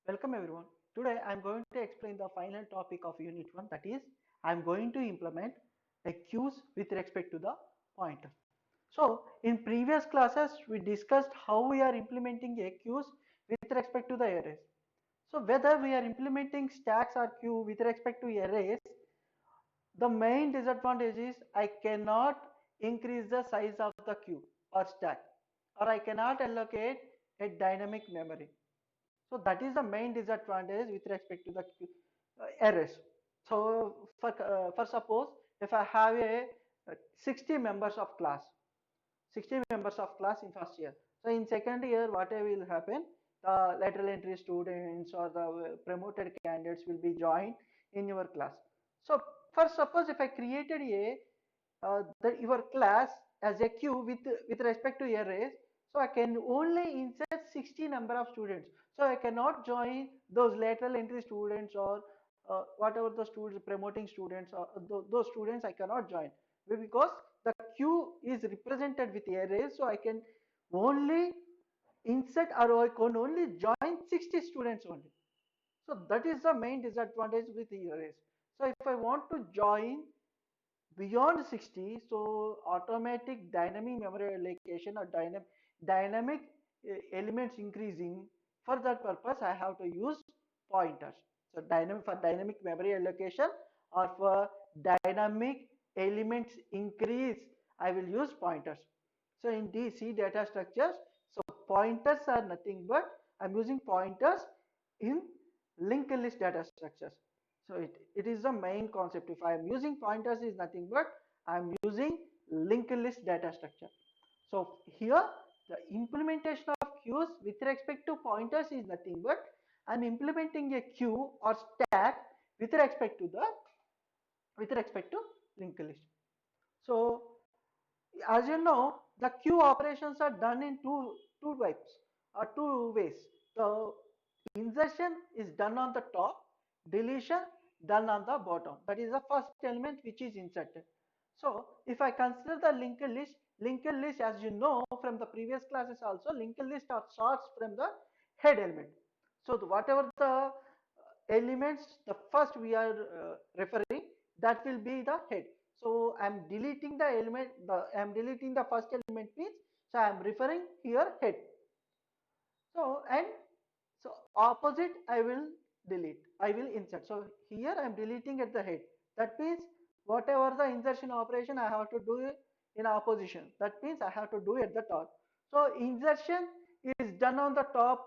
Welcome everyone. Today I am going to explain the final topic of Unit 1, that is I am going to implement a queues with respect to the pointer. So in previous classes we discussed how we are implementing a queues with respect to the arrays. So whether we are implementing stacks or queue with respect to arrays, the main disadvantage is I cannot increase the size of the queue or stack, or I cannot allocate a dynamic memory. So that is the main disadvantage with respect to the arrays. So for suppose if I have a 60 members of class, 60 members of class in first year. So in second year, whatever will happen, the lateral entry students or the promoted candidates will be joined in your class. So first, suppose if I created your class as a queue with respect to arrays, so I can only insert 60 number of students. So I cannot join those lateral entry students or whatever the students promoting students or those students I cannot join because the queue is represented with arrays, so I can only insert or I can only join 60 students only. So that is the main disadvantage with arrays. So if I want to join beyond 60, so automatic dynamic memory allocation or dynamic elements increasing, for that purpose I have to use pointers. So dynamic for dynamic memory allocation or for dynamic elements increase, I will use pointers. So in DC data structures, so pointers are nothing but I'm using pointers in linked list data structures. So it is the main concept. If I am using pointers is nothing but I am using linked list data structure. So here the implementation of queues with respect to pointers is nothing but I am implementing a queue or stack with respect to linked list. So as you know, the queue operations are done in two types or two ways. The insertion is done on the top, deletion done on the bottom. That is the first element which is inserted. So if I consider the linked list as you know from the previous classes also, linked list are sorts from the head element. So whatever the elements, the first we are referring, that will be the head. So I'm deleting the element, I'm deleting the first element means, so I'm referring here head. So and so opposite I will delete, I will insert. So here I'm deleting at the head. That means whatever the insertion operation I have to do in opposition. That means I have to do at the top. So insertion is done on the top.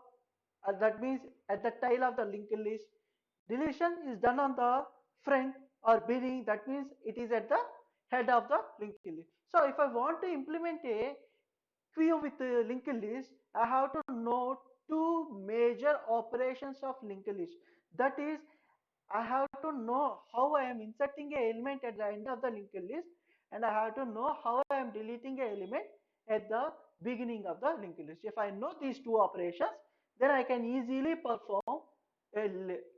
That means at the tail of the linked list. Deletion is done on the front or beginning. That means it is at the head of the linked list. So if I want to implement a queue with the linked list, I have to know two major operations of linked list. That is, I have to know how I am inserting a element at the end of the linked list, and I have to know how I am deleting a element at the beginning of the linked list. If I know these two operations, then I can easily perform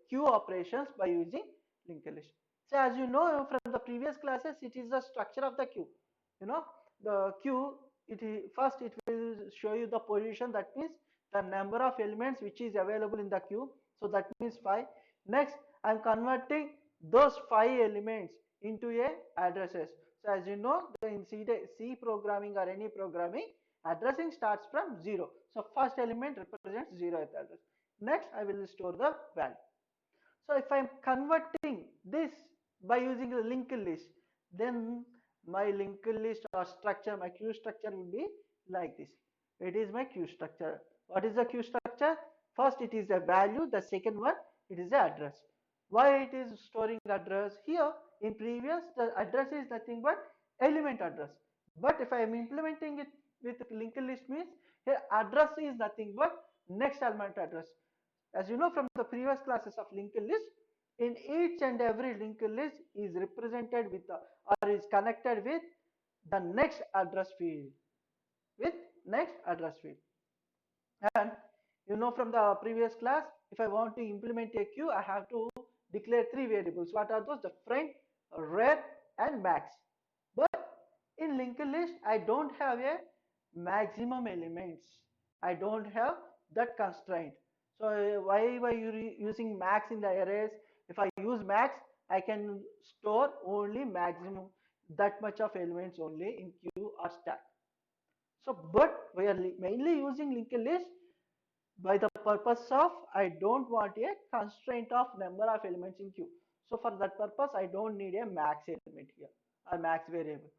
queue operations by using linked list. So as you know from the previous classes, it is the structure of the queue. You know, the queue, first it will show you the position, that means the number of elements which is available in the queue. So that means 5. Next, I am converting those 5 elements into a addresses. So as you know, in C programming or any programming, addressing starts from 0. So first element represents 0th address. Next, I will store the value. So if I am converting this by using a linked list, then my linked list or structure, my queue structure will be like this. It is my queue structure. What is the queue structure? First it is a value, the second one it is the address. Why it is storing address? Here in previous the address is nothing but element address. But if I am implementing it with linked list means here address is nothing but next element address. As you know from the previous classes of linked list, in each and every linked list is represented with the, or is connected with the next address field, with next address field. And you know from the previous class, if I want to implement a queue, I have to declare three variables. What are those? The front, rear, and max. But in linked list, I don't have a maximum elements. I don't have that constraint. So why were you using max in the arrays? If I use max, I can store only maximum that much of elements only in queue or stack. So, but we are mainly using linked list by the purpose of I don't want a constraint of number of elements in queue. So for that purpose, I don't need a max element here or max variable.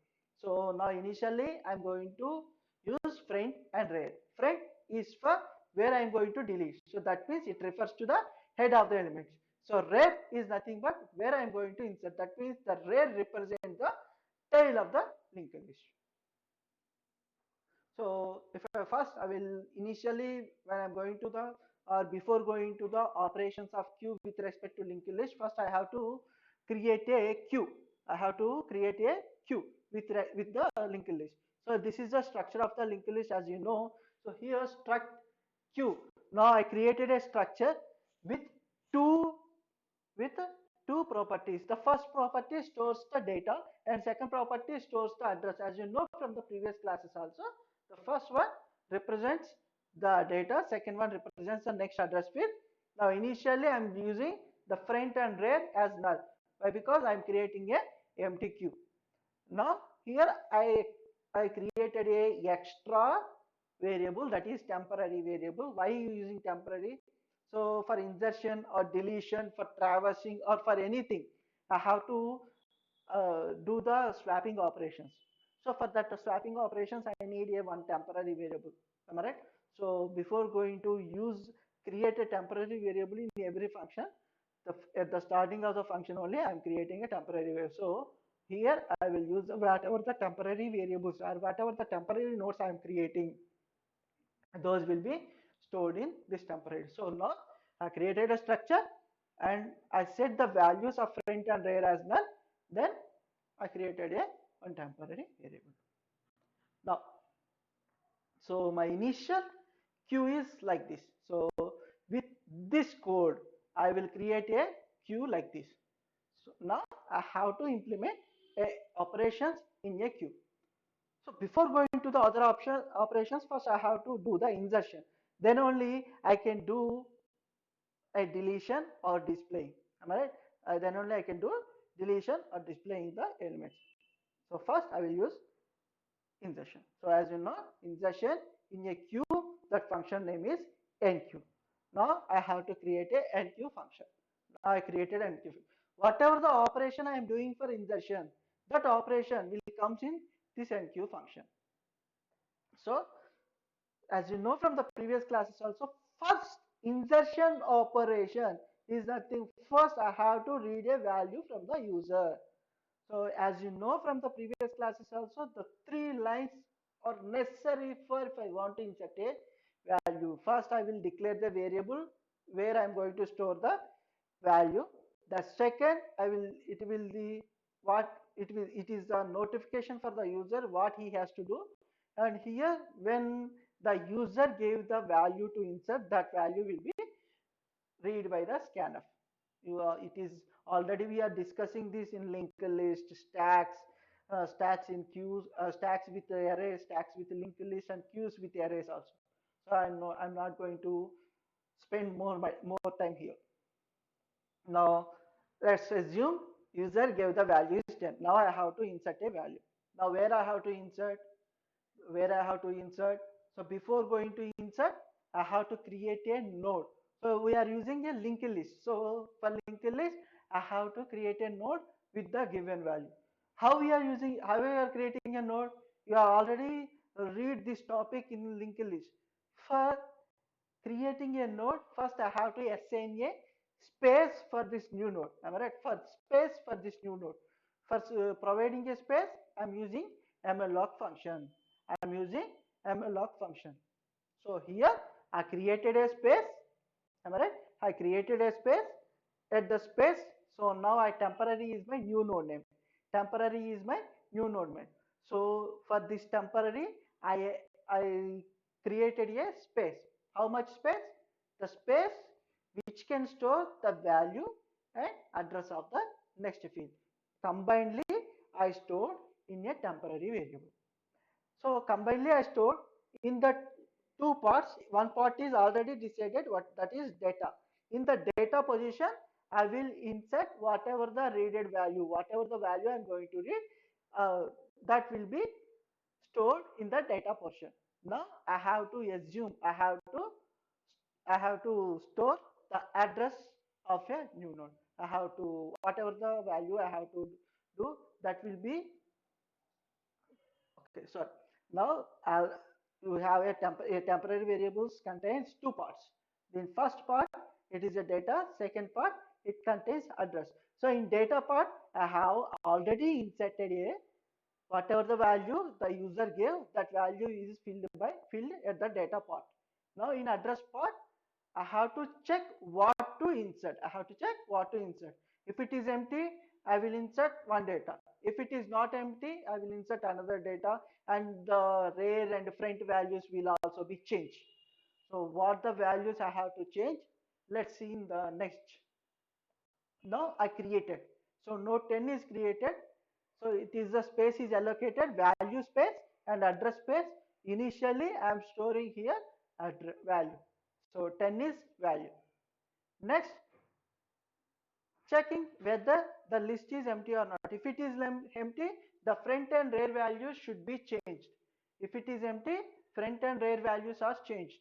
So now initially I'm going to use friend and rear. Friend is for where I'm going to delete. So that means it refers to the head of the elements. So rear is nothing but where I'm going to insert. That means the rear represents the tail of the linked list. So if first I will initially when I'm going to the or before going to the operations of queue with respect to linked list, first I have to create a queue. I have to create a queue with the linked list. So this is the structure of the linked list as you know. So here struct queue. Now I created a structure with two with two properties. The first property stores the data and second property stores the address. As you know from the previous classes also, the first one represents the data, second one represents the next address field. Now initially I am using the front and rear as null. Why? Because I am creating a empty queue. Now here I created a extra variable that is temporary variable. Why are you using temporary? So for insertion or deletion, for traversing or for anything, I have to do the swapping operations. So for that swapping operations, I need a one temporary variable. Am I right? So before going to use create a temporary variable in every function, at the starting of the function only, I am creating a temporary variable. So here I will use whatever the temporary variables or whatever the temporary nodes I am creating, those will be stored in this temporary. So now I created a structure and I set the values of front and rear as null. Then I created a one temporary variable. Now, so my initial queue is like this. So with this code, I will create a queue like this. So now I have to implement a operations in a queue. So before going to the other operations, first I have to do the insertion. Then only I can do a deletion or displaying. Am I right? Then only I can do deletion or displaying the elements. So first I will use insertion. So as you know, insertion in a queue, that function name is enqueue. Now I have to create a enqueue function. Now I created enqueue. Whatever the operation I am doing for insertion, that operation will comes in this enqueue function. So as you know from the previous classes also, first insertion operation is nothing. First I have to read a value from the user. So as you know from the previous classes also, the three lines are necessary for if I want to insert a value. First I will declare the variable where I am going to store the value. The second I will it will be what it is a notification for the user what he has to do. And here when the user gave the value to insert, that value will be read by the scanf. It is already we are discussing this in linked list, stacks, stacks in queues, stacks with arrays, stacks with linked list, and queues with arrays also. So I'm not going to spend more time here. Now let's assume user gave the value is 10. Now I have to insert a value. Now where I have to insert? Where I have to insert? So before going to insert, I have to create a node. So we are using a linked list. So for linked list, I have to create a node with the given value. How we are creating a node? You are already read this topic in linked list. For creating a node, first I have to assign a space for this new node. Am I right? For space for this new node. For providing a space, I'm using malloc function. I'm using malloc function. So here I created a space. Am I right? I created a space at the space. So now I temporary is my new node name. Temporary is my new node name. So for this temporary, I created a space. How much space? The space which can store the value and address of the next field. Combinedly, I stored in a temporary variable. So combinedly I stored in that two parts. One part is already decided, what that is data. In the data position, I will insert whatever the readed value, whatever the value I'm going to read, that will be stored in the data portion. Now I have to assume, I have to store the address of a new node. I have to, whatever the value I have to do, that will be okay. So now you have a temporary variables contains two parts. The first part, it is a data. Second part, it contains address. So in data part, I have already inserted a whatever the value the user gave, that value is filled at the data part. Now in address part, I have to check what to insert. I have to check what to insert. If it is empty, I will insert one data. If it is not empty, I will insert another data, and the rear and front values will also be changed. So what the values I have to change? Let's see in the next. Now I created. So node 10 is created. So it is the space is allocated, value space and address space. Initially I am storing here value. So 10 is value. Next, checking whether the list is empty or not. If it is empty, the front and rear values should be changed. If it is empty, front and rear values are changed.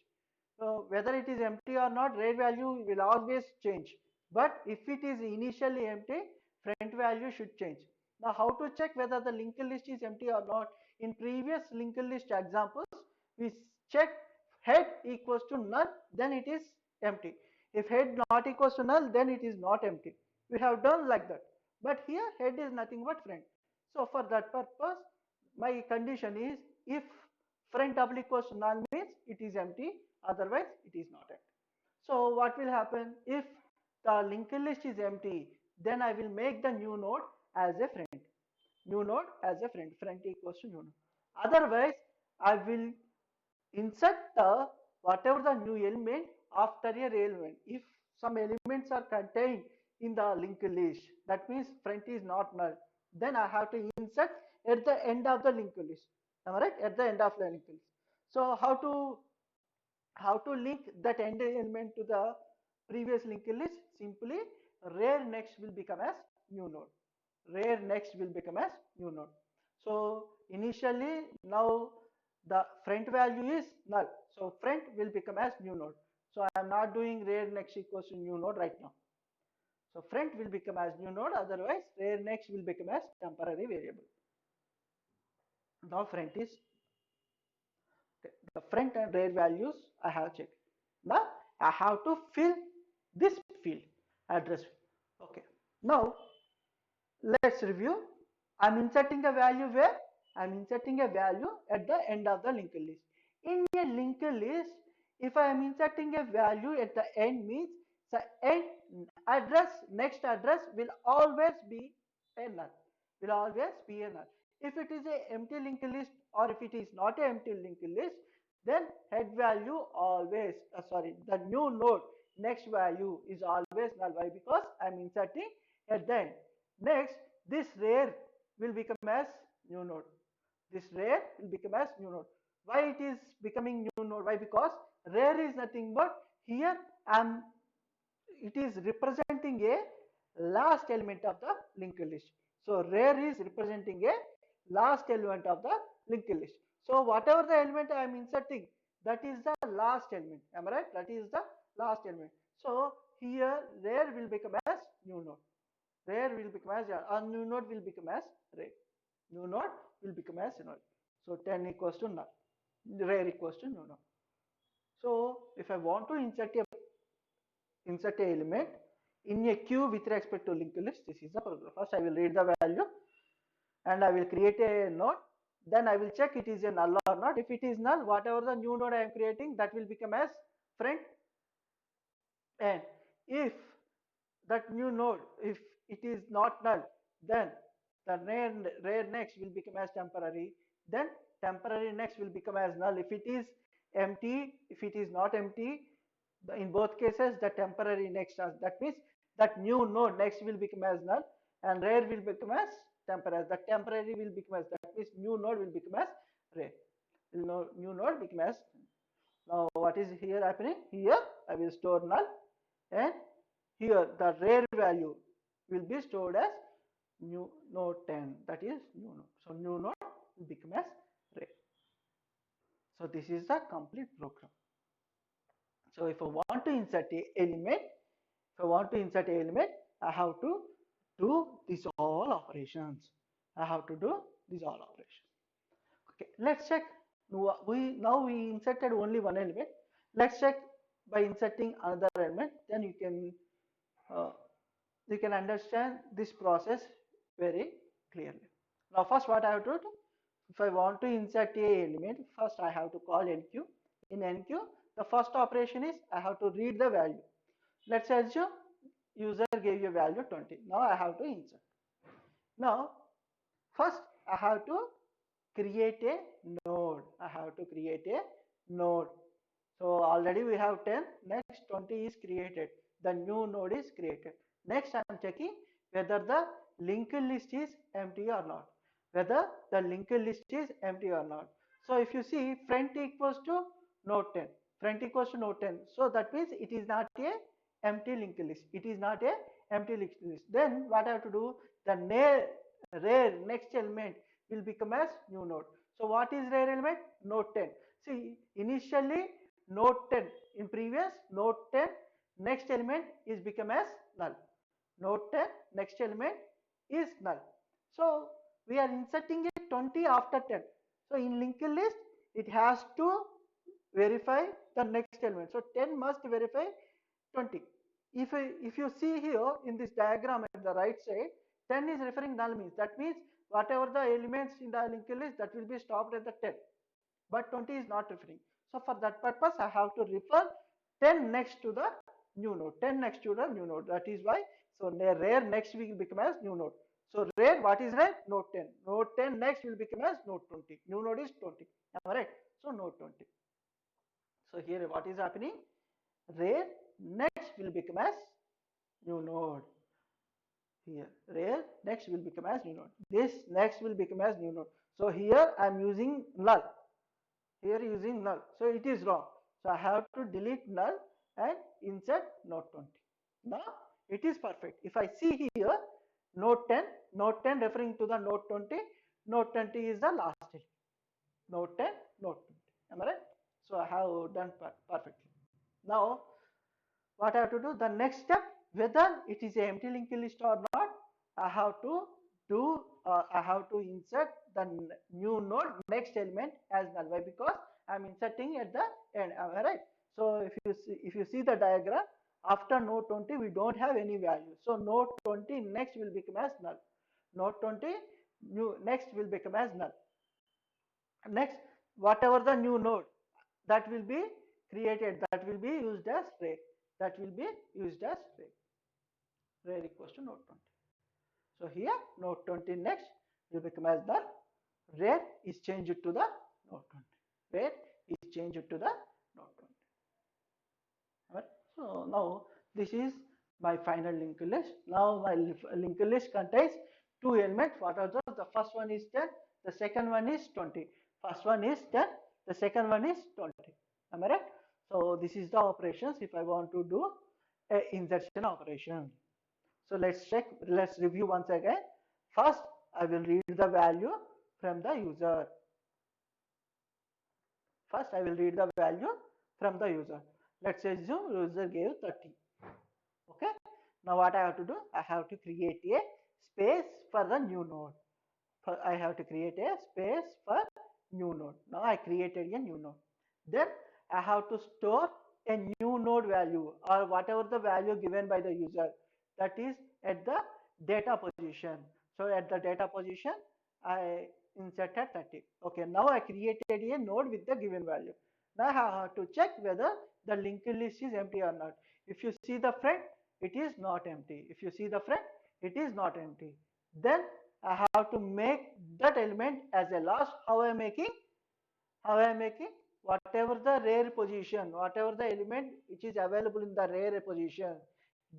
So whether it is empty or not, rear value will always change. But if it is initially empty, front value should change. Now how to check whether the linked list is empty or not? In previous linked list examples, we check head equals to null, then it is empty. If head not equals to null, then it is not empty. We have done like that. But here head is nothing but front. So for that purpose, my condition is if front double equals to null means it is empty, otherwise it is not empty. So what will happen if the linked list is empty? Then I will make the new node as a friend. New node as a friend. Friend equals to new node. Otherwise, I will insert the whatever the new element after a real element. If some elements are contained in the linked list, that means friend is not null. Then I have to insert at the end of the linked list. Am I right? At the end of the linked list. So how to link that end element to the previous linked list? Simply rear next will become as new node. Rear next will become as new node. So initially now the front value is null. So front will become as new node. So I am not doing rear next equals to new node right now. So front will become as new node, otherwise rear next will become as temporary variable. Now front is the front and rear values I have checked. Now I have to fill this field, address field. Okay. Now let's review. I'm inserting a value where? I'm inserting a value at the end of the linked list. In a linked list, if I am inserting a value at the end means the end address, next address will always be a null. Will always be a null. If it is a empty linked list or if it is not a empty linked list, then head value always, the new node next value is always null. Why? Because I'm inserting at the end. Next, this rear will become as new node. This rear will become as new node. Why it is becoming new node? Why? Because rear is nothing but here it is representing a last element of the linked list. So rear is representing a last element of the linked list. So whatever the element I am inserting, that is the last element. Am I right? That is the last element. So here rear will become as new node. Rear will become as new node will become as rear. New node will become as null. So 10 equals to null. Rear equals to new node. So if I want to insert a element in a queue with respect to linked list, this is the program. First I will read the value and I will create a node. Then I will check it is a null or not. If it is null, whatever the new node I am creating, that will become as friend. And if that new node, if it is not null, then the rear next will become as temporary. Then temporary next will become as null. If it is empty, if it is not empty, in both cases the temporary next, that means that new node next will become as null and rear will become as temporary. The temporary will become as, that means new node will become as rear. New node become as. Now what is here happening? Here I will store null, and here the rare value will be stored as new node 10, that is new node. So new node will become as rare. So this is the complete program. So if I want to insert a element, I have to do these all operations. I have to do these all operations. Okay, let's check. Now we inserted only one element. Let's check by inserting another element. Then uh, you can understand this process very clearly. Now first what I have to do, if I want to insert a element, first I have to call enqueue. In enqueue, the first operation is I have to read the value. Let's assume user gave you value 20. Now I have to insert. Now first I have to create a node. I have to create a node. So already we have 10. Next 20 is created. The new node is created. Next I am checking whether the linked list is empty or not. Whether the linked list is empty or not. So if you see friend equals to node 10. Friend equals to node 10. So that means it is not a empty linked list. It is not a empty linked list. Then what I have to do? The rare next element will become as new node. So what is rare element? Node 10. See, initially node 10, in previous node 10 next element is become as null. Node 10 next element is null. So we are inserting a 20 after 10. So in linked list it has to verify the next element. So 10 must verify 20. If you see here in this diagram at the right side, 10 is referring null means. That means whatever the elements in the linked list, that will be stopped at the 10. But 20 is not referring. So for that purpose, I have to refer 10 next to the new node. 10 next to the new node. That is why. So rare next will become as new node. So rare, what is rare? Node 10. Node 10 next will become as node 20. New node is 20. Am I right? So node 20. So here what is happening? Rare next will become as new node. Here rare next will become as new node. This next will become as new node. So here I am using null. Here using null. So it is wrong. So I have to delete null and insert node 20. Now it is perfect. If I see here node 10, node 10 referring to the node 20, node 20 is the last element. Node 10, node 20. Am I right? So I have done perfectly. Now what I have to do? The next step, whether it is a empty linked list or not, I have to I have to insert the new node next element as null. Why? Because I am inserting at the end. Am I right? So if you see the diagram, after node 20 we don't have any value. So node 20 next will become as null. Node 20 new next will become as null. Next, whatever the new node that will be created, that will be used as rare. That will be used as rare. Rare equals to node 20. So here node 20 next will become as the rare is changed to the node 20. Rare is changed to the node 20. Right? So now this is my final linked list. Now my linked list contains two elements. What are those? The first one is 10, the second one is 20. First one is 10, the second one is 20. Am I right? So this is the operations if I want to do a insertion operation. So let's check, let's review once again. First, I will read the value from the user. First, I will read the value from the user. Let's assume user gave 30. Okay. Now what I have to do? I have to create a space for the new node. I have to create a space for new node. Now I created a new node. Then I have to store a new node value or whatever the value given by the user, that is at the data position. So at the data position, I inserted 30. Okay, now I created a node with the given value. Now I have to check whether the linked list is empty or not. If you see the friend, it is not empty. If you see the friend, it is not empty. Then I have to make that element as a last. How I am making? How I am making? Whatever the rare position, whatever the element which is available in the rare position,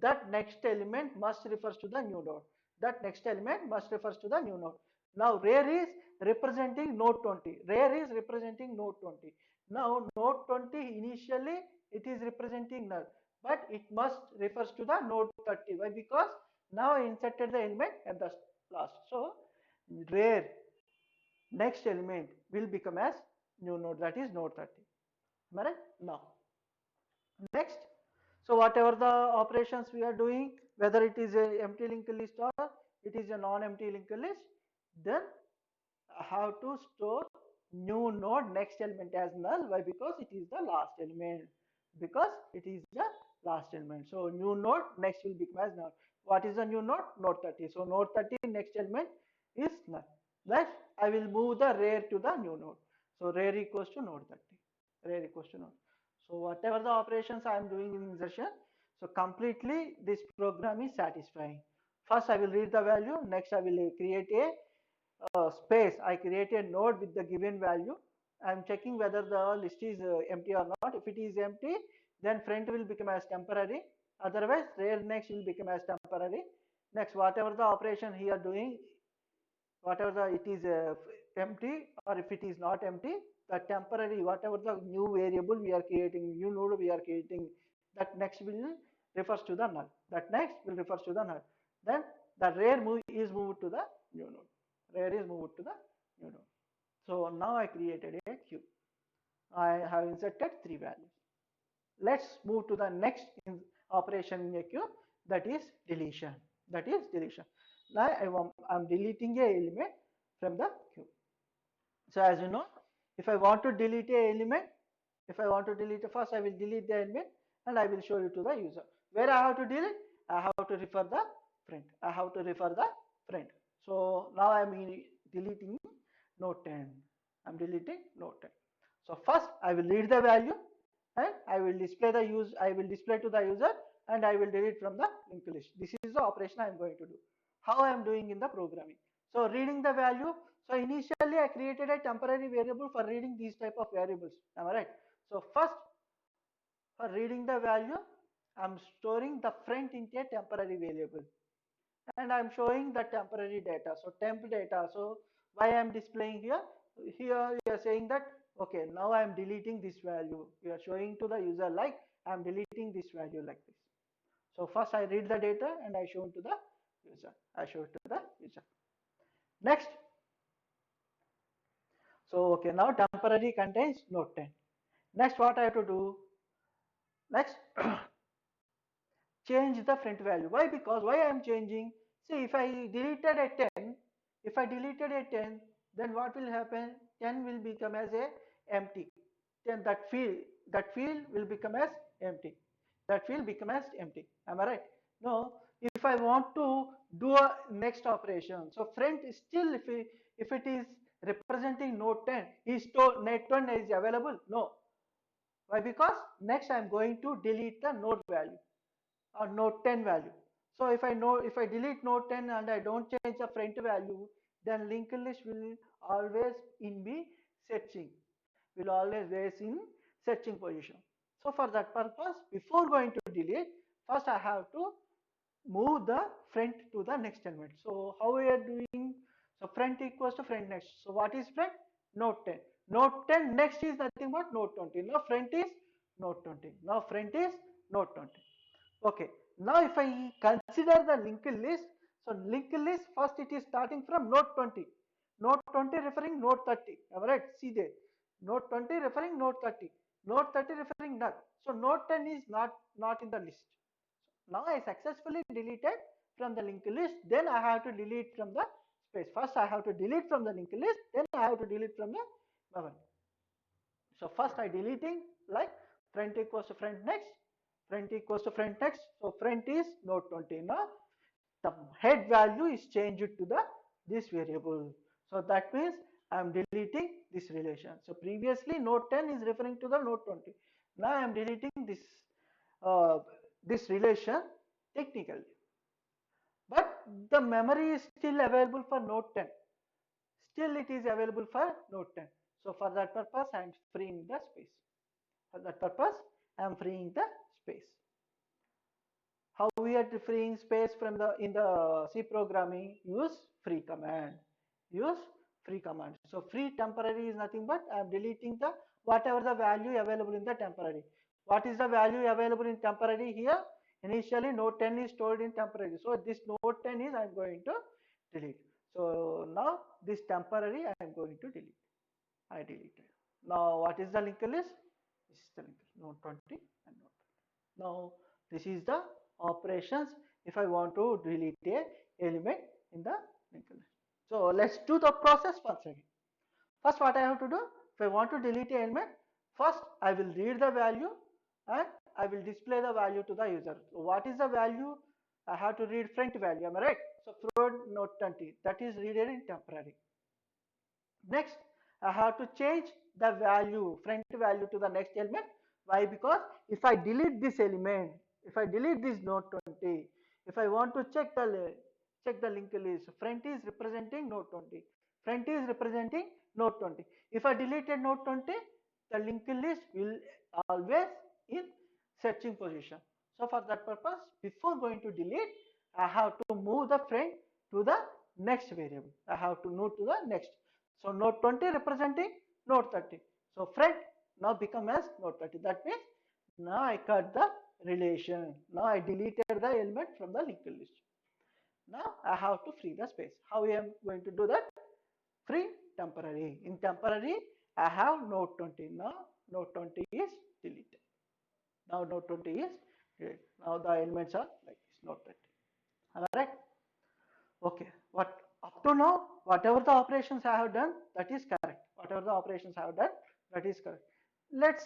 that next element must refers to the new node. That next element must refers to the new node. Now rare is representing node 20. Rare is representing node 20. Now node 20 initially it is representing null, but it must refers to the node 30. Why? Because now I inserted the element at the last. So where next element will become as new node, that is node 30. Am I right? Now next, so whatever the operations we are doing, whether it is a empty linked list or it is a non-empty linked list, then I have to store new node next element as null. Why? Because it is the last element. Because it is the last element. So new node next will become as null. What is the new node? Node 30. So node 30 next element is null. Next, I will move the rare to the new node. So rare equals to node 30. Rare equals to node. So whatever the operations I am doing in insertion, so completely this program is satisfying. First I will read the value. Next I will create a space. I create a node with the given value. I am checking whether the list is empty or not. If it is empty, then front will become as temporary. Otherwise, rare next will become as temporary. Next, whatever the operation here doing, whatever the it is empty or if it is not empty, the temporary whatever the new variable we are creating, new node we are creating, that next will refers to the null. That next will refers to the null. Then the rare move is moved to the new node. Rare is moved to the new node. So now I created a queue. I have inserted three values. Let's move to the next operation in a queue, that is deletion. That is deletion. Now I'm deleting a element from the queue. So as you know, if I want to delete a element, if I want to delete it first, I will delete the element and I will show you to the user. Where I have to delete? I have to refer the friend. I have to refer the friend. So now I am deleting node 10. I'm deleting node 10. So first I will read the value and I will display the I will display to the user and I will delete from the linked list. This is the operation I am going to do. How I am doing in the programming. So reading the value. So initially I created a temporary variable for reading these type of variables. Am I right? So first for reading the value, I'm storing the friend into a temporary variable and I'm showing the temporary data. So temp data. So why I'm displaying here? Here we are saying that okay, now I'm deleting this value. We are showing to the user like I'm deleting this value like this. So first I read the data and I show it to the user. I show it to the user. Next. So okay, now temporary contains node 10. Next what I have to do? Next change the front value. Why? Because why I am changing? See, if I deleted a 10, if I deleted a 10, then what will happen? 10 will become as a empty. Then that field will become as empty. That field become as empty. Am I right? No. If I want to do a next operation, so front is still if it is representing node 10, is to net 10 is available? No. Why? Because next I am going to delete the node value or node 10 value. So if I delete node 10 and I don't change the front value, then linked list will always be searching, will always be in searching position. So for that purpose, before going to delete, first I have to move the front to the next element. So how we are doing? So front equals to front next. So what is front? Node 10. Node 10 next is nothing but node 20. Now front is node 20. Now front is node 20. Okay. Now if I consider the linked list, so linked list first it is starting from node 20. Node 20 referring node 30. Alright, see there. Node 20 referring node 30. Node 30 referring null. So node 10 is not in the list. Now I successfully deleted from the linked list. Then I have to delete from the space. First I have to delete from the linked list. Then I have to delete from the buffer. So first I deleting like front equals to front next. Front equals to front next. So front is node 20. Now the head value is changed to the this variable. So that means I am deleting this relation. So previously node 10 is referring to the node 20. Now I am deleting uh, this relation technically. But the memory is still available for node 10. Still it is available for node 10. So for that purpose I am freeing the space. For that purpose I am freeing the space. How we are freeing space from the in the C programming? Use free command. Use free command. So free temporary is nothing but I am deleting the whatever the value available in the temporary. What is the value available in temporary here? Initially node 10 is stored in temporary. So this node 10 is I am going to delete. So now this temporary I am going to delete. I deleted. Now what is the linked list? This is the linked list, node 20 and node 20. Now this is the operations if I want to delete a element in the linked list. So let's do the process once again. First what I have to do, if I want to delete an element, first I will read the value and I will display the value to the user. So what is the value? I have to read front value, am I right? So float node 20, that is readed in temporary. Next, I have to change the value, front value to the next element. Why? Because if I delete this element, if I delete this node 20, if I want to check the linked list, front is representing node 20, front is representing node 20. If I deleted node 20, the linked list will always in searching position. So for that purpose, before going to delete, I have to move the front to the next variable. I have to move to the next. So node 20 representing node 30. So friend now become as node 30. That means now I cut the relation. Now I deleted the element from the linked list. Now I have to free the space. How I am going to do that? Free temporary. In temporary, I have node 20. Now node 20 is deleted. Now node 20 is deleted. Now the elements are like this, node 30. Am I right? Okay, what up to now, whatever the operations I have done, that is correct. Whatever the operations I have done, that is correct. Let's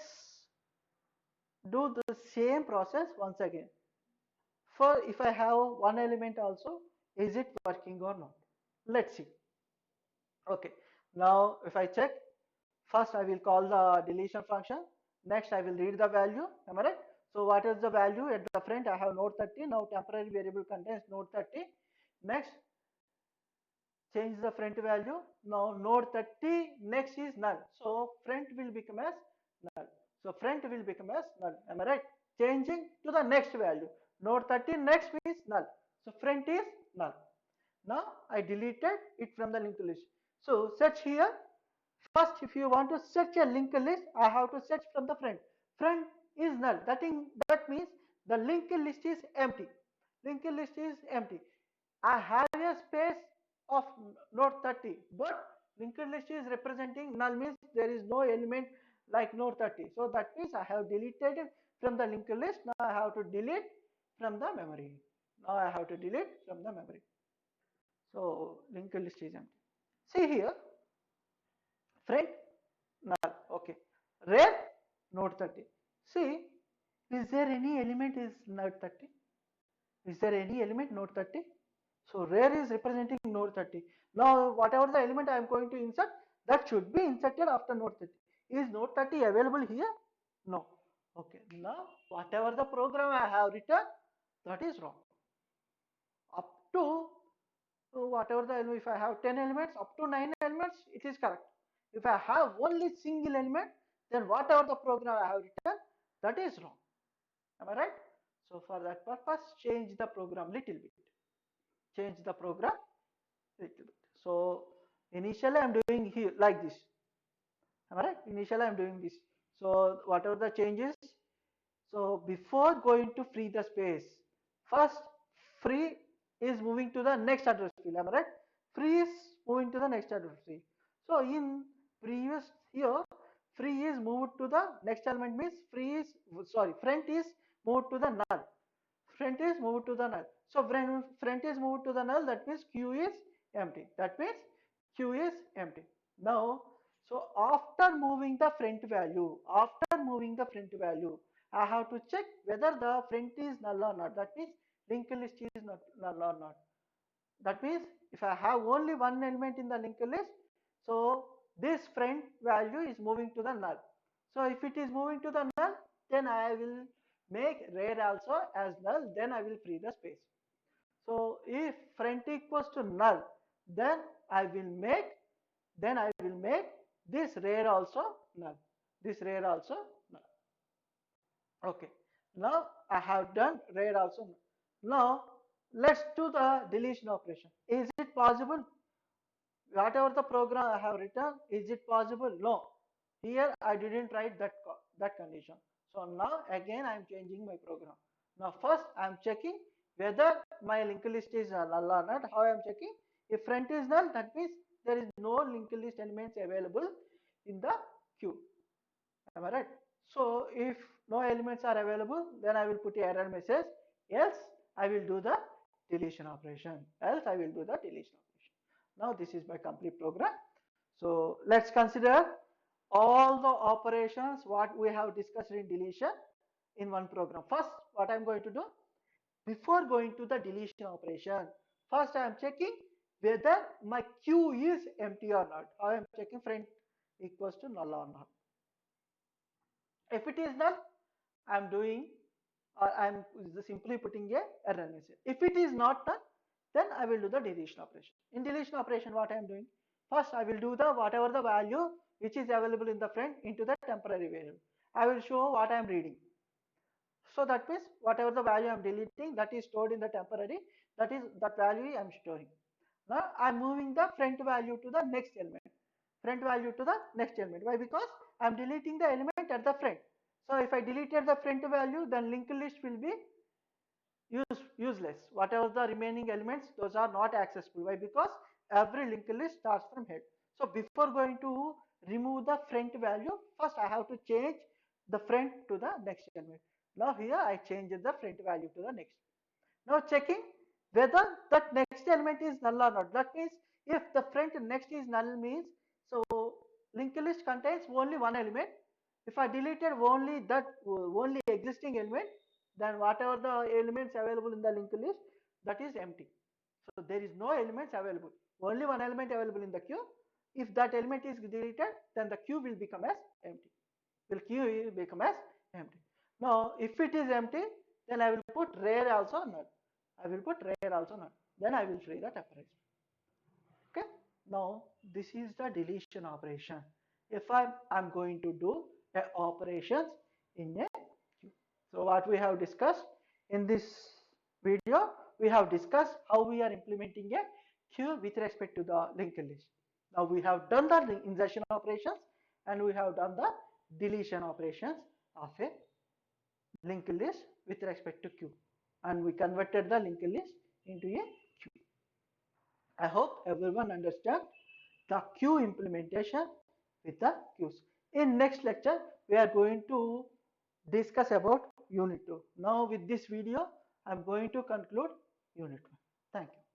do the same process once again. For if I have one element also, is it working or not? Let's see. Okay, now if I check, first I will call the deletion function. Next I will read the value. Am I right? So what is the value at the front? I have node 30. Now temporary variable contains node 30. Next change the front value. Now node 30 next is null. So front will become as null. So front will become as null. Am I right? Changing to the next value. Node 30 next is null. So front is null. Now I deleted it from the linked list. So search here. First, if you want to search a linked list, I have to search from the front. Front is null. That means the linked list is empty. Linked list is empty. I have a space of node 30, but linked list is representing null means there is no element like node 30. So that means I have deleted it from the linked list. Now I have to delete from the memory. Now I have to delete from the memory. So linked list is empty. See here, friend, null. Okay. Rare, node 30. See, is there any element is node 30? Is there any element node 30? So rare is representing node 30. Now whatever the element I am going to insert, that should be inserted after node 30. Is node 30 available here? No. Okay. Now whatever the program I have written, that is wrong. Up to whatever the element, if I have 10 elements, up to 9 elements, it is correct. If I have only single element, then whatever the program I have written, that is wrong. Am I right? So for that purpose, change the program little bit. Change the program little bit. So initially I am doing here like this. Am I right? Initially I am doing this. So whatever the changes, so before going to free the space, first free is moving to the next address field. Am I right? Free is moving to the next address field. So in previous here, free is moved to the next element means free is sorry front is moved to the null. Front is moved to the null. So when front is moved to the null, that means Q is empty. That means Q is empty. Now, so after moving the front value, I have to check whether the front is null or not. That means linked list is not null or not. That means if I have only one element in the linked list, so this front value is moving to the null. So if it is moving to the null, then I will make rare also as null, then I will free the space. So if front equals to null, then I will make this rare also null. This rare also null. Okay. Now I have done rare also null. Now let's do the deletion operation. Is it possible? Whatever the program I have written, is it possible? No. Here I didn't write that condition. So now again I am changing my program. Now first I am checking whether my linked list is null or not. How I am checking? If front is null, that means there is no linked list elements available in the queue. Am I right? So if no elements are available, then I will put a error message. Else I will do the deletion operation. Else I will do the deletion operation. Now this is my complete program. So let's consider all the operations what we have discussed in deletion in one program. First, what I am going to do, before going to the deletion operation, first I am checking whether my queue is empty or not. I am checking friend equals to null or not. If it is null, I am doing or I am simply putting a error message. If it is not null, then I will do the deletion operation. In deletion operation, what I am doing? First, I will do the whatever the value which is available in the front into the temporary variable. I will show what I am reading. So that means whatever the value I am deleting, that is stored in the temporary, that is that value I am storing. Now I am moving the front value to the next element. Front value to the next element. Why? Because I am deleting the element at the front. So if I deleted the front value, then linked list will be useless. Whatever the remaining elements, those are not accessible. Why? Because every linked list starts from head. So before going to remove the front value, first I have to change the front to the next element. Now here I changed the front value to the next. Now checking whether that next element is null or not. That means if the front next is null means, so linked list contains only one element. If I deleted only that only existing element, then whatever the elements available in the linked list, that is empty. So there is no elements available. Only one element available in the queue. If that element is deleted, then the queue will become as empty. Will queue will become as empty. Now, if it is empty, then I will put rare also null. I will put rare also null. Then I will free the temporary. Okay. Now this is the deletion operation. If I'm going to do operations in a queue. So what we have discussed in this video, we have discussed how we are implementing a queue with respect to the linked list. Now we have done the insertion operations and we have done the deletion operations of a linked list with respect to queue, and we converted the linked list into a queue. I hope everyone understand the queue implementation with the queues. In next lecture, we are going to discuss about unit 2. Now with this video, I am going to conclude unit 1. Thank you.